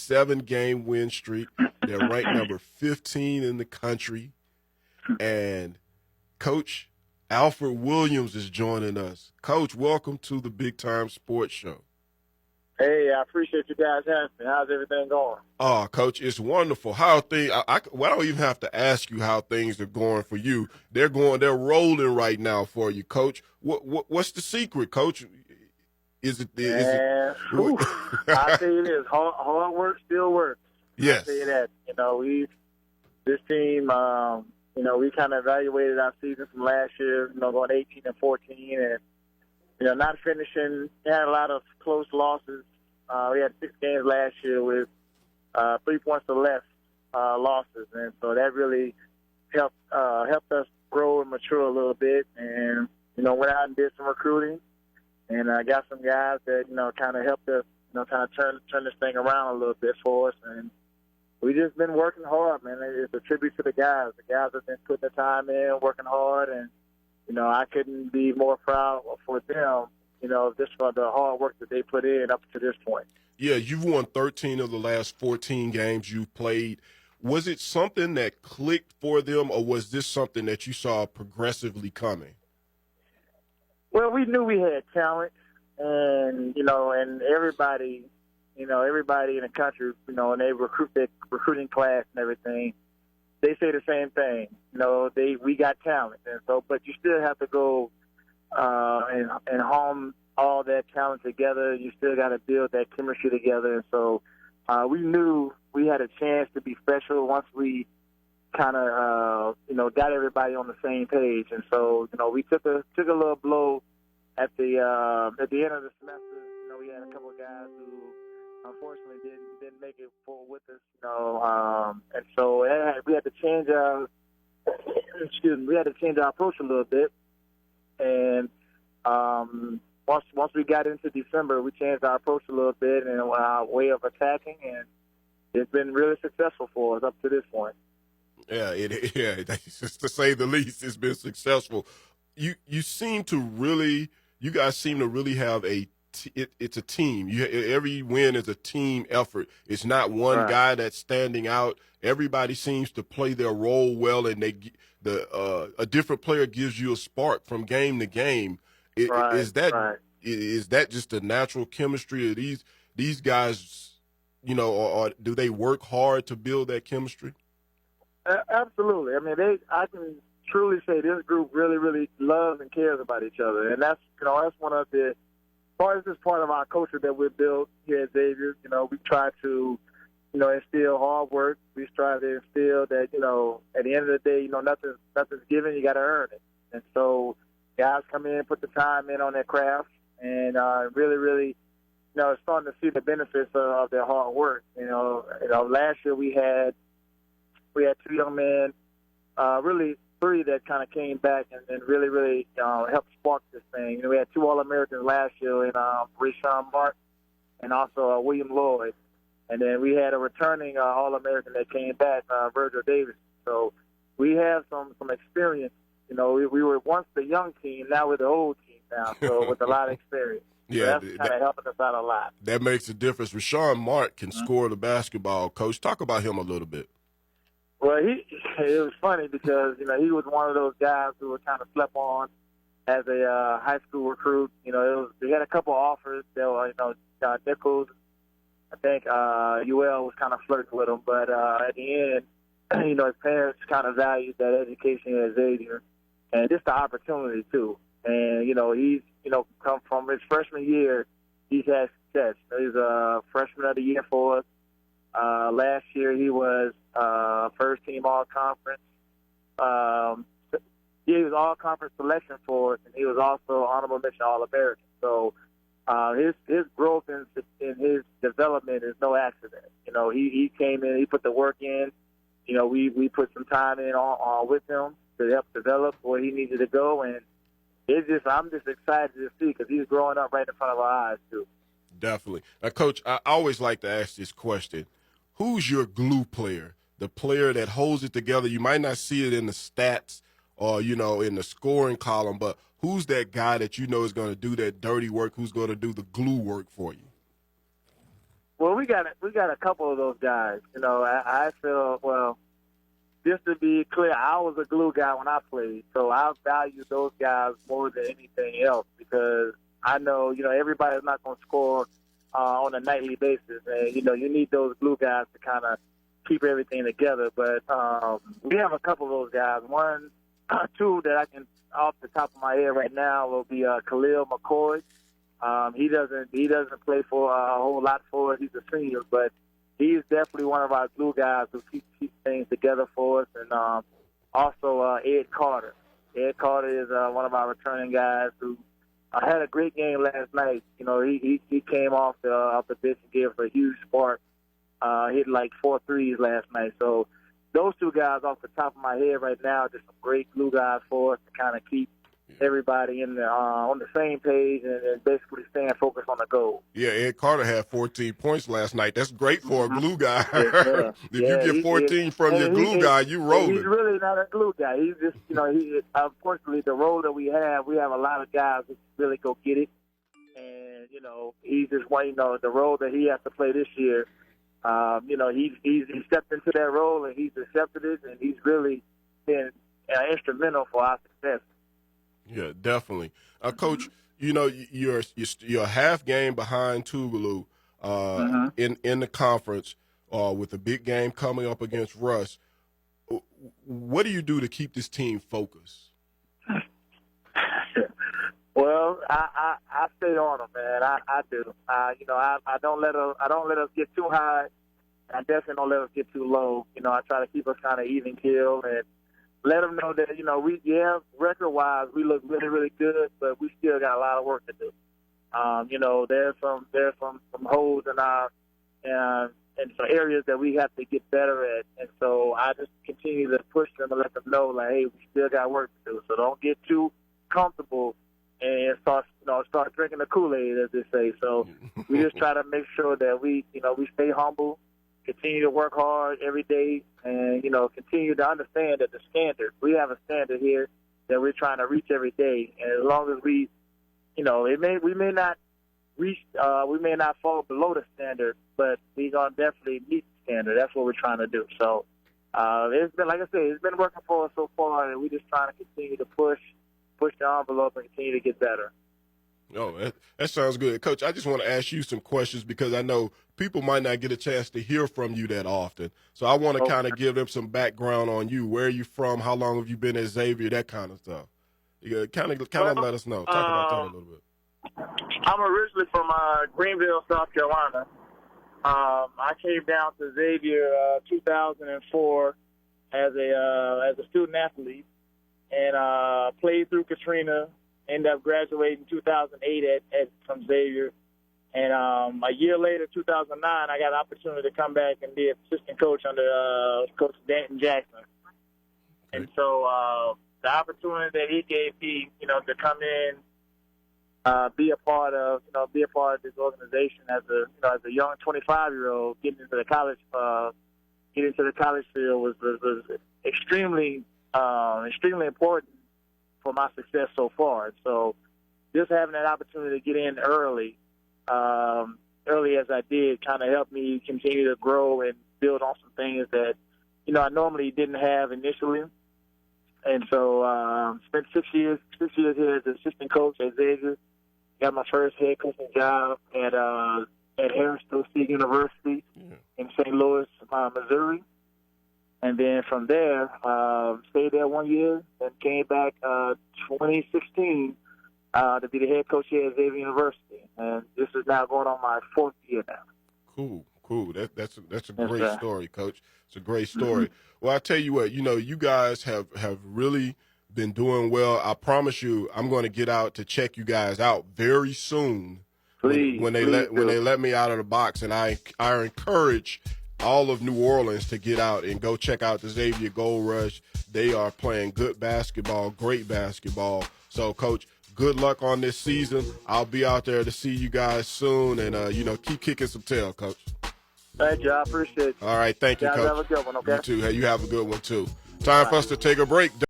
7-game win streak. They're ranked number 15 in the country. And Coach Alfred Williams is joining us. Coach, welcome to the Big Time Sports Show. Hey, I appreciate you guys having me. How's everything going? Oh, Coach, it's wonderful. How are things? I don't even have to ask you how things are going for you. They're rolling right now for you, Coach. What's the secret, Coach? Is it? I'll tell you this: hard work still works. Yes. I'll tell you that. This team, we kind of evaluated our season from last year. Going 18-14, and not finishing. We had a lot of close losses. We had 6 games last year with 3 points or less losses, and so that really helped us grow and mature a little bit. And went out and did some recruiting, and got some guys that kind of helped us, kind of turn this thing around a little bit for us. And we just been working hard, man. It's a tribute to the guys. The guys have been putting the time in, working hard, and I couldn't be more proud for them, just for the hard work that they put in up to this point. Yeah, you've won 13 of the last 14 games you've played. Was it something that clicked for them, or was this something that you saw progressively coming? Well, we knew we had talent, and and everybody in the country, and they recruit their recruiting class and everything. They say the same thing. We got talent, and so, but you still have to go and home all that talent together. You still got to build that chemistry together. And so we knew we had a chance to be special once we kind of got everybody on the same page. And so we took a little blow at the end of the semester. We had a couple of guys who unfortunately didn't make it forward with us. And so we had to change our approach a little bit. And once we got into December, we changed our approach a little bit and our way of attacking, and it's been really successful for us up to this point. Yeah, just to say the least, it's been successful. You guys seem to really have it's a team. Every win is a team effort. It's not one guy that's standing out. Everybody seems to play their role well, and a different player gives you a spark from game to game. Is that just a natural chemistry of these guys? Or do they work hard to build that chemistry? Absolutely. I mean, I can truly say this group really, really loves and cares about each other, and that's one of the part of our culture that we built here at Xavier. We try to instill hard work. We strive to instill that at the end of the day, nothing's given. You got to earn it, and so guys come in, put the time in on their craft, and really, really, starting to see the benefits of their hard work. Last year we had 2 young men, really 3 that kind of came back and really, really helped spark this thing. We had 2 All-Americans last year in Rashawn Mark and also William Lloyd. And then we had a returning All-American that came back, Virgil Davis. So we have some experience. We were once the young team, now we're the old team now, so with a lot of experience. Yeah, so that's kind of helping us out a lot. That makes a difference. Rashawn Mark can score the basketball. Coach, talk about him a little bit. Well, it was funny because, he was one of those guys who were kind of slept on as a high school recruit. They had a couple offers. There were, Nichols. I think UL was kind of flirting with him. But at the end, his parents kind of valued that education at Xavier and just the opportunity, too. And, he's, come from his freshman year, he's had success. He's a freshman of the year for us. Last year he was first team all-conference. He was all-conference selection for us, and he was also honorable mention All-American. So his growth in his development is no accident. He came in, he put the work in. We put some time in with him to help develop where he needed to go, and I'm just excited to see because he's growing up right in front of our eyes too. Definitely. Now, Coach, I always like to ask this question. Who's your glue player, the player that holds it together? You might not see it in the stats or, in the scoring column, but who's that guy that is going to do that dirty work, who's going to do the glue work for you? Well, we got a couple of those guys. You know, I feel, well, just to be clear, I was a glue guy when I played, so I value those guys more than anything else because I know, you know, everybody's not going to score on a nightly basis, and you know, you need those glue guys to kind of keep everything together. But we have a couple of those guys. One, two that I can off the top of my head right now will be Khalil McCoy. He doesn't play for a whole lot for us. He's a senior, but he's definitely one of our glue guys who keep things together for us. And also Ed Carter. Ed Carter is one of our returning guys who had a great game last night. You know, he came off the bench and gave us a huge spark. Hit like 4 threes last night. So those two guys off the top of my head right now, just some great glue guys for us to kind of keep everybody in on the same page and basically staying focused on the goal. Yeah, Ed Carter had 14 points last night. That's great for a glue guy. Yeah. If you get 14 from your glue guy, you rolling. He's really not a glue guy. He's just, you know, unfortunately, the role that we have a lot of guys who really go get it. And, you know, he's just one, you know, the role that he has to play this year, you know, he stepped into that role and he's accepted it, and he's really been instrumental for our success. Yeah, definitely. Coach, you know, you're a half game behind Tougaloo in the conference with a big game coming up against Russ. What do you do to keep this team focused? Well, I stay on them, man. I do. You know, I don't let us get too high. I definitely don't let us get too low. You know, I try to keep us kind of even keel and let them know that, you know, record-wise, we look really, really good, but we still got a lot of work to do. You know, there's some holes in our and some areas that we have to get better at. And so I just continue to push them and let them know, like, hey, we still got work to do. So don't get too comfortable and start drinking the Kool-Aid, as they say. So we just try to make sure that we stay humble, continue to work hard every day, and, you know, continue to understand that we have a standard here that we're trying to reach every day. And as long as we, you know, we may not fall below the standard, but we're going to definitely meet the standard. That's what we're trying to do. So it's been, like I said, it's been working for us so far, and we're just trying to continue to push the envelope and continue to get better. Oh, that sounds good. Coach, I just want to ask you some questions because I know people might not get a chance to hear from you that often. So I want to kind of give them some background on you. Where are you from? How long have you been at Xavier? That kind of stuff. You kind of let us know. Talk about that a little bit. I'm originally from Greenville, South Carolina. I came down to Xavier 2004 as a student athlete and played through Katrina. Ended up graduating in 2008 from Xavier. And a year later, 2009, I got an opportunity to come back and be an assistant coach under Coach Danton Jackson. Okay. And so the opportunity that he gave me, you know, to come in, be a part of this organization as a young 25-year-old getting into the college field was extremely important for my success so far. So just having that opportunity to get in early as I did kind of helped me continue to grow and build on some things that, you know, I normally didn't have initially. And so spent 6 years here as assistant coach at Xavier. Got my first head coaching job at Harrisville State University in St. Louis, Missouri. And then from there, stayed there 1 year, then came back 2016 to be the head coach here at Xavier University. And this is now going on my 4th year now. Cool. That's a great story, Coach. It's a great story. Well, I tell you what, you know, you guys have really been doing well. I promise you, I'm going to get out to check you guys out very soon. Please, when they let me out of the box, and I encourage all of New Orleans to get out and go check out the Xavier Gold Rush. They are playing good basketball, great basketball. So, Coach, good luck on this season. I'll be out there to see you guys soon, and, you know, keep kicking some tail, Coach. Thank you. I appreciate it. All right. Thank you, Coach. Have a good one, okay? You too. Hey, you have a good one, too. Time for us to take a break.